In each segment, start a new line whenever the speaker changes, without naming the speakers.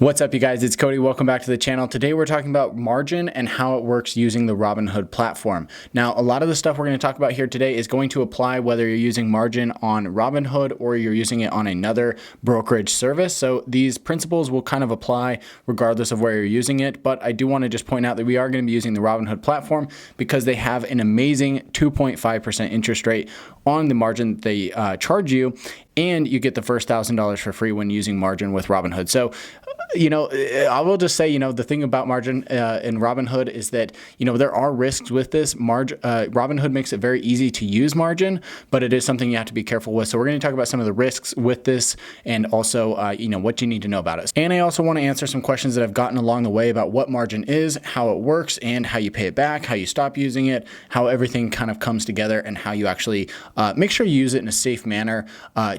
What's up, you guys? It's Cody. Welcome back to the channel. Today we're talking about margin and how it works using the Robinhood platform. Now, a lot of the stuff we're going to talk about here today is going to apply whether you're using margin on Robinhood or you're using it on another brokerage service. So these principles will kind of apply regardless of where you're using it. But I do want to just point out that we are going to be using the Robinhood platform because they have an amazing 2.5% interest rate on the margin that they charge you, and you get the first $1,000 for free when using margin with Robinhood. So I will just say, the thing about margin in Robinhood is that, there are risks with this. Robinhood makes it very easy to use margin, but it is something you have to be careful with. So we're going to talk about some of the risks with this and also, what you need to know about it. And I also want to answer some questions that I've gotten along the way about what margin is, how it works, and how you pay it back, how you stop using it, how everything kind of comes together, and how you actually make sure you use it in a safe manner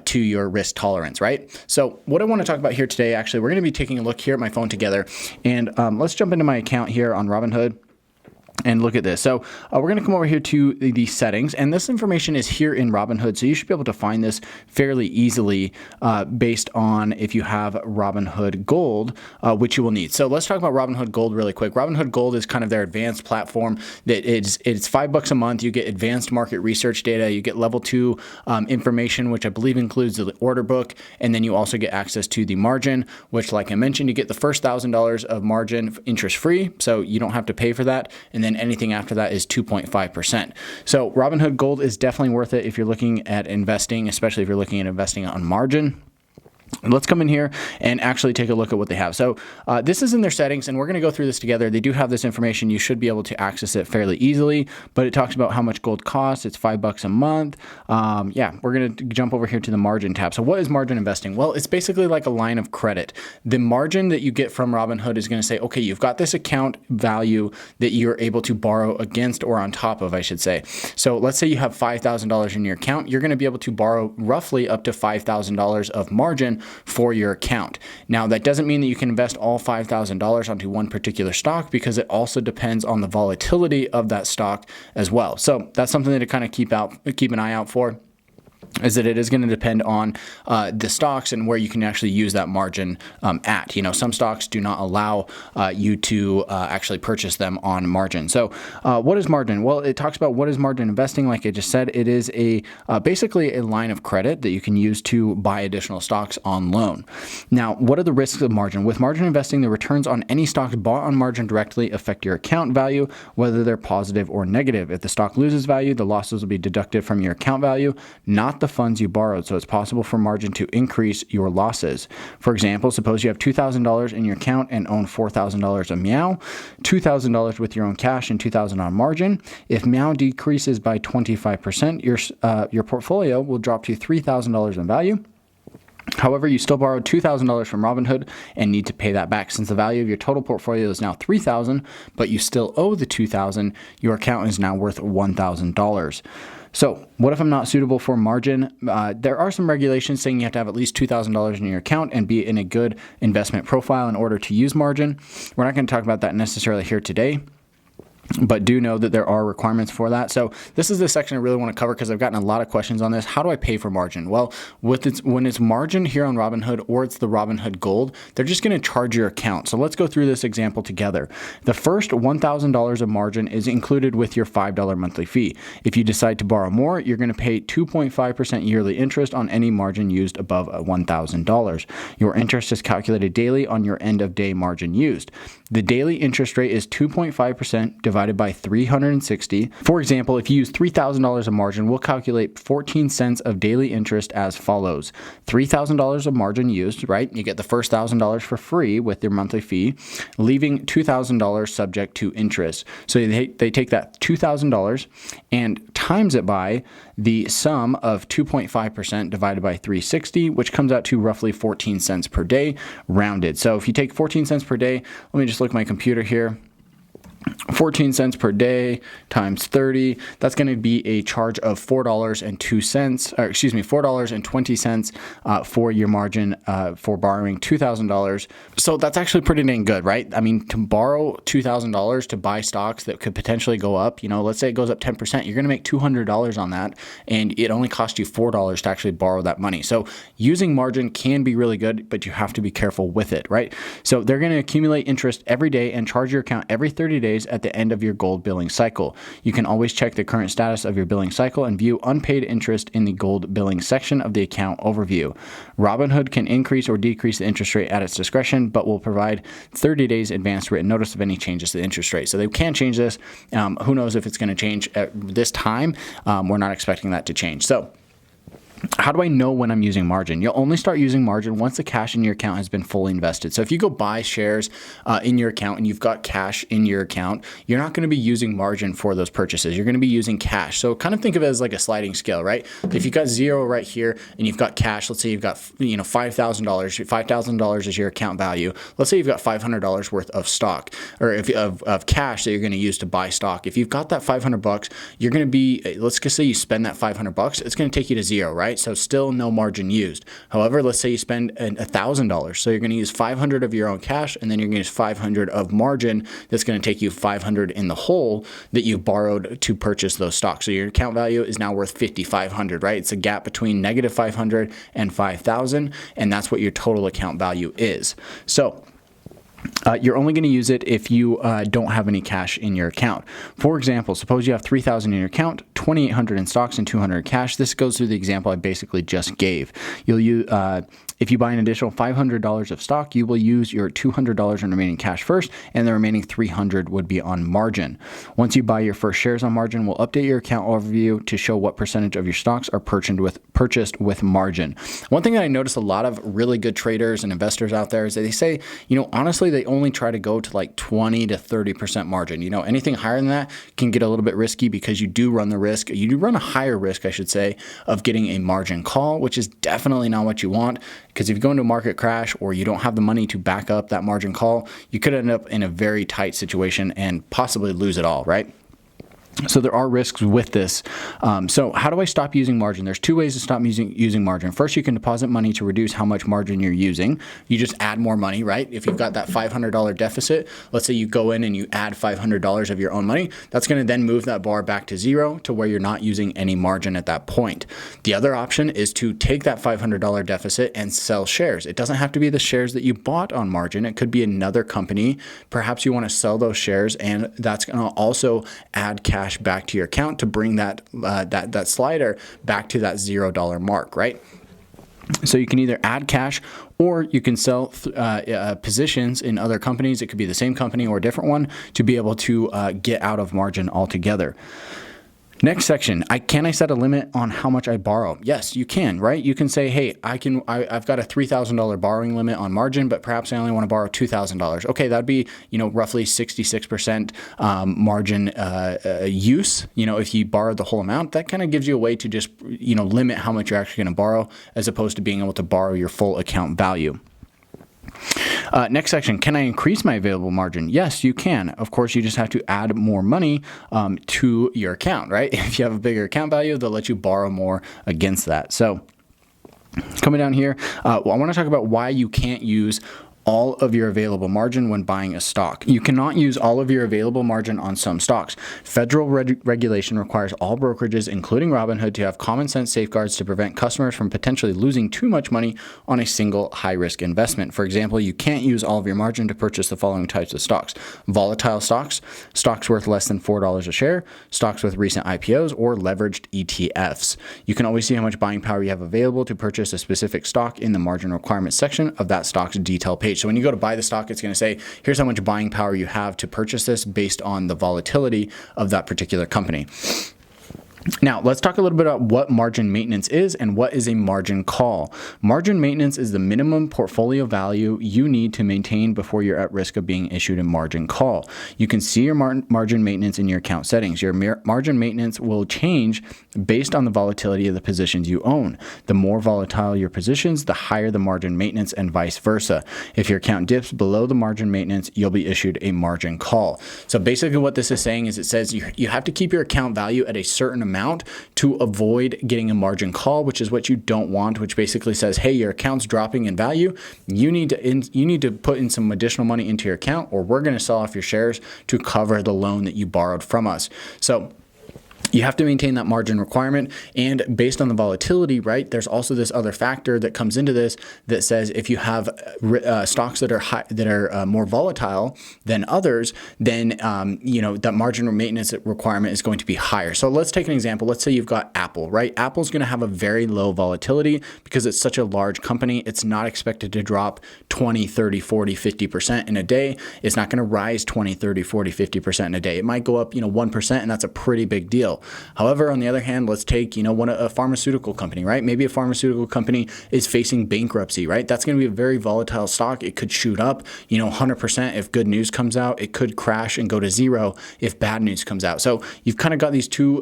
to your risk tolerance, right? So what I want to talk about here today, actually, we're going to be taking a look here at my phone together, and let's jump into my account here on Robinhood and look at this. So we're going to come over here to the settings, and this information is here in Robinhood. So you should be able to find this fairly easily based on if you have Robinhood Gold, which you will need. So let's talk about Robinhood Gold really quick. Robinhood Gold is kind of their advanced platform that it's $5 a month. You get advanced market research data. You get level 2 information, which I believe includes the order book. And then you also get access to the margin, which, like I mentioned, you get the first $1,000 of margin interest free. So you don't have to pay for that. And then anything after that is 2.5%. So Robinhood Gold is definitely worth it if you're looking at investing, especially if you're looking at investing on margin. Let's come in here and actually take a look at what they have. So this is in their settings, and we're going to go through this together. They do have this information. You should be able to access it fairly easily, but it talks about how much gold costs. It's $5 a month. We're going to jump over here to the margin tab. So what is margin investing? Well, it's basically like a line of credit. The margin that you get from Robinhood is going to say, okay, you've got this account value that you're able to borrow against, or on top of, I should say. So let's say you have $5,000 in your account. You're going to be able to borrow roughly up to $5,000 of margin for your account. Now, that doesn't mean that you can invest all $5,000 onto one particular stock, because it also depends on the volatility of that stock as well. So that's something to kind of keep an eye out for, is that it is going to depend on the stocks and where you can actually use that margin at. Some stocks do not allow you to actually purchase them on margin. So what is margin? Well, it talks about what is margin investing. Like I just said, it is basically a line of credit that you can use to buy additional stocks on loan. Now, what are the risks of margin? With margin investing, the returns on any stocks bought on margin directly affect your account value, whether they're positive or negative. If the stock loses value, the losses will be deducted from your account value, not the funds you borrowed. So it's possible for margin to increase your losses. For example, suppose you have $2,000 in your account and own $4,000 of Meow, $2,000 with your own cash and $2,000 on margin. If Meow decreases by 25%, your portfolio will drop to $3,000 in value. However, you still borrowed $2,000 from Robinhood and need to pay that back. Since the value of your total portfolio is now $3,000, but you still owe the $2,000, your account is now worth $1,000. So what if I'm not suitable for margin? There are some regulations saying you have to have at least $2,000 in your account and be in a good investment profile in order to use margin. We're not going to talk about that necessarily here today, but do know that there are requirements for that. So this is the section I really want to cover because I've gotten a lot of questions on this. How do I pay for margin? Well, when it's margin here on Robinhood, or it's the Robinhood Gold, they're just going to charge your account. So let's go through this example together. The first $1,000 of margin is included with your $5 monthly fee. If you decide to borrow more, you're going to pay 2.5% yearly interest on any margin used above $1,000. Your interest is calculated daily on your end of day margin used. The daily interest rate is 2.5% divided by 360. For example, if you use $3,000 of margin, we'll calculate 14 cents of daily interest as follows. $3,000 of margin used, right? You get the first $1,000 for free with your monthly fee, leaving $2,000 subject to interest. So they take that $2,000 and times it by the sum of 2.5% divided by 360, which comes out to roughly 14 cents per day, rounded. So if you take 14 cents per day, let me just look at my computer here. 14 cents per day times 30, that's going to be a charge of $4.02, or excuse me, $4.20 for your margin for borrowing $2,000. So that's actually pretty dang good, right? I mean, to borrow $2,000 to buy stocks that could potentially go up, let's say it goes up 10%, you're going to make $200 on that, and it only cost you $4 to actually borrow that money. So using margin can be really good, but you have to be careful with it, right? So they're going to accumulate interest every day and charge your account every 30 days at the end of your gold billing cycle. You can always check the current status of your billing cycle and view unpaid interest in the gold billing section of the account overview. Robinhood can increase or decrease the interest rate at its discretion, but will provide 30 days advance written notice of any changes to the interest rate. So they can change this. Who knows if it's going to change at this time? We're not expecting that to change. So how do I know when I'm using margin? You'll only start using margin once the cash in your account has been fully invested. So if you go buy shares in your account and you've got cash in your account, you're not going to be using margin for those purchases. You're going to be using cash. So kind of think of it as like a sliding scale, right? If you've got zero right here and you've got cash, let's say you've got $5,000. $5,000 is your account value. Let's say you've got $500 worth of stock or of cash that you're going to use to buy stock. If you've got that $500, you're going to be, let's just say you spend that $500, it's going to take you to zero, right? So still no margin used. However, let's say you spend $1,000. So you're going to use 500 of your own cash, and then you're going to use 500 of margin. That's going to take you 500 in the hole that you borrowed to purchase those stocks. So your account value is now worth 5,500, right? It's a gap between negative 500 and 5,000, and that's what your total account value is. So you're only going to use it if you don't have any cash in your account. For example, suppose you have $3,000 in your account, $2,800 in stocks, and $200 in cash. This goes through the example I basically just gave. You'll use if you buy an additional $500 of stock, you will use your $200 in remaining cash first, and the remaining $300 would be on margin. Once you buy your first shares on margin, we'll update your account overview to show what percentage of your stocks are purchased with margin. One thing that I notice a lot of really good traders and investors out there is that they say, honestly, they only try to go to like 20 to 30% margin. Anything higher than that can get a little bit risky because you do run the risk, you do run a higher risk, I should say, of getting a margin call, which is definitely not what you want. Because if you go into a market crash or you don't have the money to back up that margin call, you could end up in a very tight situation and possibly lose it all, right? So there are risks with this. So how do I stop using margin? There's two ways to stop using margin. First, you can deposit money to reduce how much margin you're using. You just add more money, right? If you've got that $500 deficit, let's say you go in and you add $500 of your own money, that's going to then move that bar back to zero to where you're not using any margin at that point. The other option is to take that $500 deficit and sell shares. It doesn't have to be the shares that you bought on margin. It could be another company. Perhaps you want to sell those shares, and that's going to also add cash back to your account to bring that slider back to that $0 mark, right? So you can either add cash or you can sell positions in other companies. It could be the same company or a different one to be able to get out of margin altogether. Next section, can I set a limit on how much I borrow? Yes, you can, right? You can say, hey, I've got a $3,000 borrowing limit on margin, but perhaps I only want to borrow $2,000. Okay, that'd be, roughly 66% margin use. If you borrowed the whole amount, that kind of gives you a way to just, limit how much you're actually going to borrow as opposed to being able to borrow your full account value. Next section, can I increase my available margin? Yes, you can. Of course, you just have to add more money to your account, right? If you have a bigger account value, they'll let you borrow more against that. So coming down here, I want to talk about why you can't use all of your available margin when buying a stock. You cannot use all of your available margin on some stocks. Federal regulation requires all brokerages, including Robinhood, to have common sense safeguards to prevent customers from potentially losing too much money on a single high-risk investment. For example, you can't use all of your margin to purchase the following types of stocks: volatile stocks, stocks worth less than $4 a share, stocks with recent IPOs, or leveraged ETFs. You can always see how much buying power you have available to purchase a specific stock in the margin requirements section of that stock's detail page. So when you go to buy the stock, it's going to say, here's how much buying power you have to purchase this based on the volatility of that particular company. Now, let's talk a little bit about what margin maintenance is and what is a margin call. Margin maintenance is the minimum portfolio value you need to maintain before you're at risk of being issued a margin call. You can see your margin maintenance in your account settings. Your margin maintenance will change based on the volatility of the positions you own. The more volatile your positions, the higher the margin maintenance, and vice versa. If your account dips below the margin maintenance, you'll be issued a margin call. So basically what this is saying is it says you have to keep your account value at a certain amount to avoid getting a margin call, which is what you don't want, which basically says, hey, your account's dropping in value. You need to put in some additional money into your account, or we're going to sell off your shares to cover the loan that you borrowed from us. So you have to maintain that margin requirement, and based on the volatility, right, there's also this other factor that comes into this that says if you have stocks that are more volatile than others, then that margin maintenance requirement is going to be higher. So let's take an example. Let's say you've got Apple, right? Apple's going to have a very low volatility because it's such a large company. It's not expected to drop 20, 30, 40, 50% in a day. It's not going to rise 20, 30, 40, 50% in a day. It might go up, 1%, and that's a pretty big deal. However, on the other hand, let's take, a pharmaceutical company, right? Maybe a pharmaceutical company is facing bankruptcy, right? That's going to be a very volatile stock. It could shoot up, 100% if good news comes out. It could crash and go to zero if bad news comes out. So you've kind of got these two,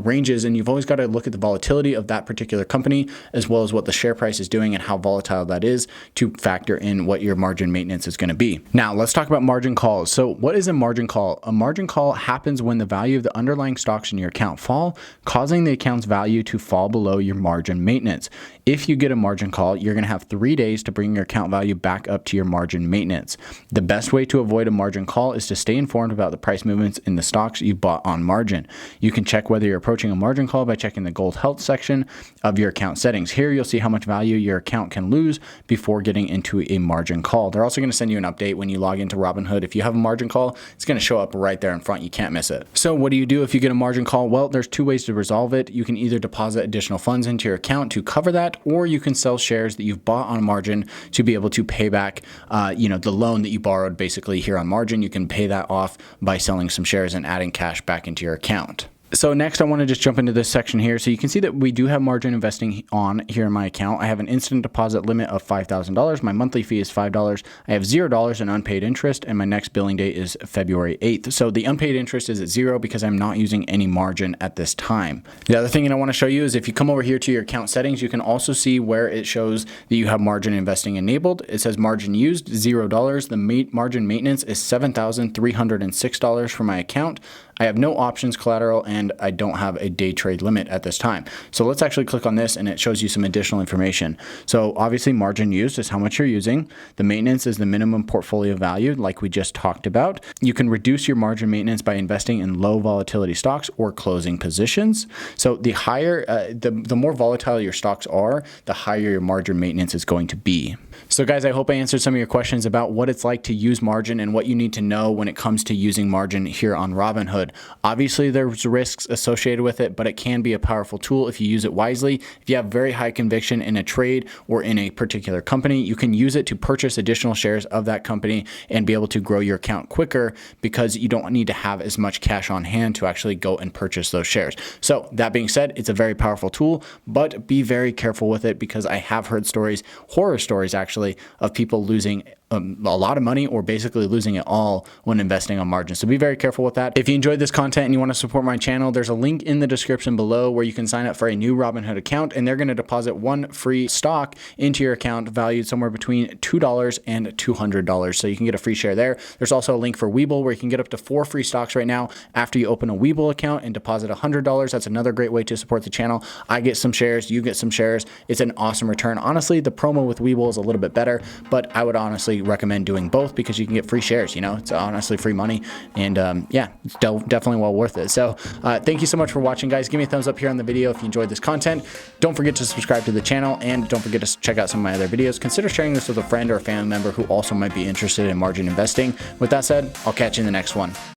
ranges, and you've always got to look at the volatility of that particular company as well as what the share price is doing and how volatile that is to factor in what your margin maintenance is going to be. Now, let's talk about margin calls. So what is a margin call? A margin call happens when the value of the underlying stocks in your account fall, causing the account's value to fall below your margin maintenance. If you get a margin call, you're going to have 3 days to bring your account value back up to your margin maintenance. The best way to avoid a margin call is to stay informed about the price movements in the stocks you bought on margin. You can check whether you're approaching a margin call by checking the Gold Health section of your account settings. Here, you'll see how much value your account can lose before getting into a margin call. They're also going to send you an update when you log into Robinhood. If you have a margin call, it's going to show up right there in front. You can't miss it. So what do you do if you get a margin call? Well, there's 2 ways to resolve it. You can either deposit additional funds into your account to cover that, or you can sell shares that you've bought on margin to be able to pay back, the loan that you borrowed basically here on margin. You can pay that off by selling some shares and adding cash back into your account. So next, I want to just jump into this section here. So you can see that we do have margin investing on here in my account. I have an instant deposit limit of $5,000. My monthly fee is $5. I have $0 in unpaid interest, and my next billing date is February 8th. So the unpaid interest is at 0 because I'm not using any margin at this time. The other thing that I want to show you is if you come over here to your account settings, you can also see where it shows that you have margin investing enabled. It says margin used, $0. The margin maintenance is $7,306 for my account. I have no options collateral, and I don't have a day trade limit at this time. So let's actually click on this, and it shows you some additional information. So obviously margin used is how much you're using. The maintenance is the minimum portfolio value, like we just talked about. You can reduce your margin maintenance by investing in low volatility stocks or closing positions. So the higher, the more volatile your stocks are, the higher your margin maintenance is going to be. So guys, I hope I answered some of your questions about what it's like to use margin and what you need to know when it comes to using margin here on Robinhood. Obviously, there's risks associated with it, but it can be a powerful tool if you use it wisely. If you have very high conviction in a trade or in a particular company, you can use it to purchase additional shares of that company and be able to grow your account quicker because you don't need to have as much cash on hand to actually go and purchase those shares. So that being said, it's a very powerful tool, but be very careful with it because I have heard stories, horror stories actually, of people losing a lot of money or basically losing it all when investing on margin. So be very careful with that. If you enjoyed this content and you want to support my channel, there's a link in the description below where you can sign up for a new Robinhood account, and they're going to deposit 1 free stock into your account valued somewhere between $2 and $200. So you can get a free share there. There's also a link for Webull where you can get up to 4 free stocks right now after you open a Webull account and deposit $100. That's another great way to support the channel. I get some shares, you get some shares. It's an awesome return. Honestly, the promo with Webull is a little bit better, but I would honestly recommend doing both because you can get free shares. It's honestly free money, and yeah, it's definitely well worth it. So thank you so much for watching, guys. Give me a thumbs up here on the video if you enjoyed this content. Don't forget to subscribe to the channel, and don't forget to check out some of my other videos. Consider sharing this with a friend or a family member who also might be interested in margin investing. With that said, I'll catch you in the next one.